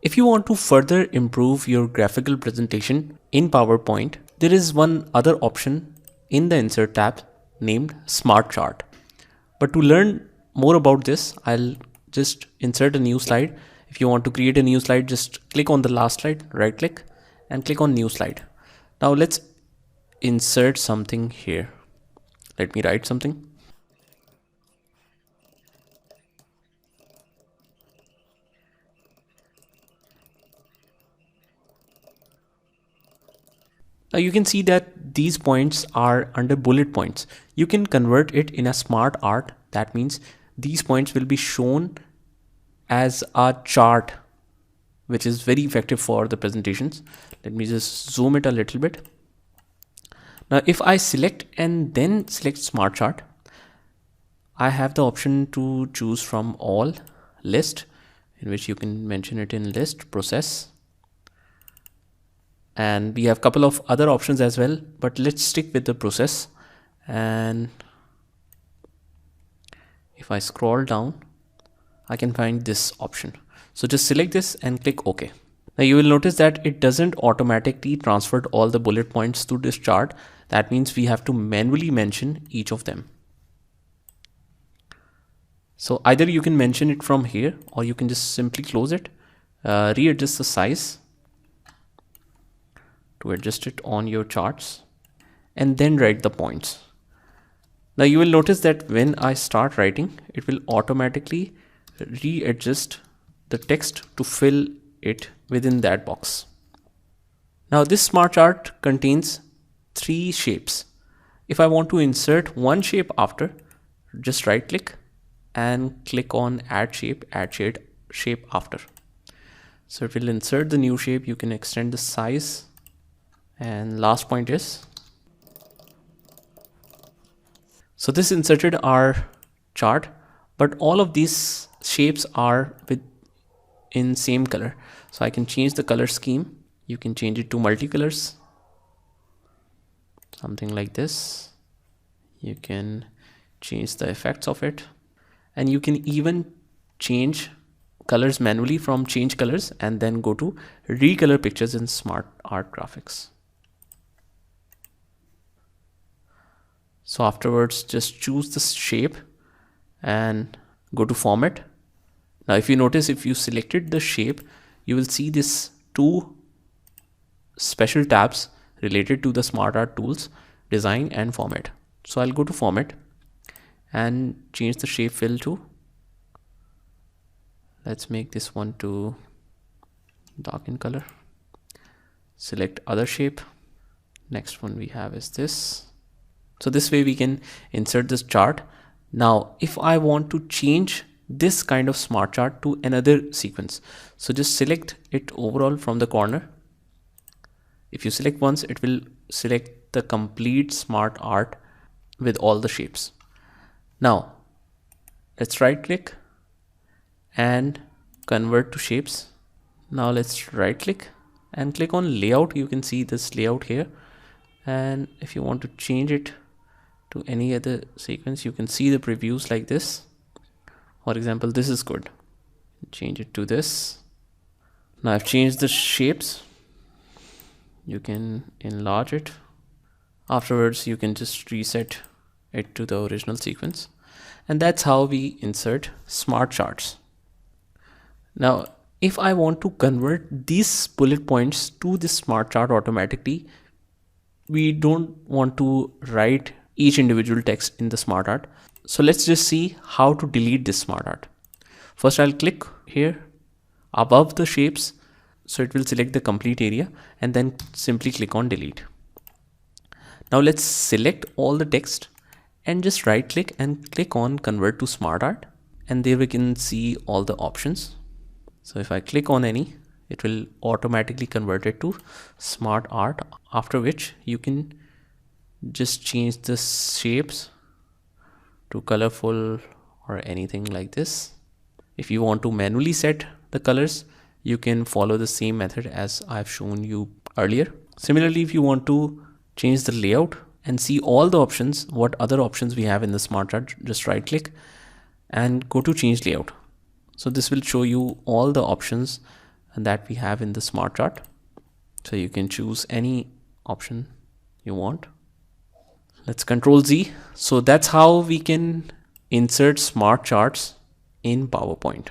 If you want to further improve your graphical presentation in PowerPoint, there is one other option in the Insert tab named SmartArt. But to learn more about this, I'll just insert a new slide. If you want to create a new slide, just click on the last slide, right click and click on new slide. Now let's insert something here. Let me write something. Now you can see that these points are under bullet points. You can convert it in a SmartArt. That means these points will be shown as a chart, which is very effective for the presentations. Let me just zoom it a little bit. Now if I select and then select Smart Chart, I have the option to choose from all, list, in which you can mention it in list, process, and we have a couple of other options as well, but let's stick with the process. And if I scroll down, I can find this option. So just select this and click OK. Now you will notice that it doesn't automatically transfer all the bullet points to this chart. That means we have to manually mention each of them. So either you can mention it from here, or you can just simply close it, readjust the size to adjust it on your charts, and then write the points. Now you will notice that when I start writing, it will automatically readjust the text to fill it within that box. Now this smart chart contains 3 shapes. If I want to insert one shape after, just right click and click on add shape after. So it will insert the new shape. You can extend the size. And last point is, so this inserted our chart, but all of these shapes are in same color. So I can change the color scheme. You can change it to multicolors, something like this. You can change the effects of it, and you can even change colors manually from change colors and then go to recolor pictures in SmartArt graphics. So afterwards, just choose the shape and go to format. Now if you notice, if you selected the shape, you will see this 2 special tabs related to the SmartArt tools, design and format. So I'll go to format and change the shape fill to, let's make this one to dark in color. Select other shape. Next one we have is this. So this way we can insert this chart. Now if I want to change this kind of smart chart to another sequence, so just select it overall from the corner. If you select once, it will select the complete smart art with all the shapes. Now let's right click and convert to shapes. Now let's right click and click on layout. You can see this layout here, and if you want to change it to any other sequence, you can see the previews like this. For example, this is good. Change it to this. Now I've changed the shapes. You can enlarge it. Afterwards, you can just reset it to the original sequence. And that's how we insert smart charts. Now, if I want to convert these bullet points to this smart chart automatically, we don't want to write each individual text in the SmartArt. So let's just see how to delete this SmartArt. First, I'll click here above the shapes, so it will select the complete area, and then simply click on delete. Now let's select all the text and just right click and click on convert to SmartArt, and there we can see all the options. So if I click on any, it will automatically convert it to SmartArt, after which you can just change the shapes to colorful or anything like this. If you want to manually set the colors, you can follow the same method as I've shown you earlier. Similarly, if you want to change the layout and see all the options, what other options we have in the smart chart, just right click and go to change layout. So this will show you all the options that we have in the smart chart. So you can choose any option you want. Let's Control Z. So that's how we can insert smart charts in PowerPoint.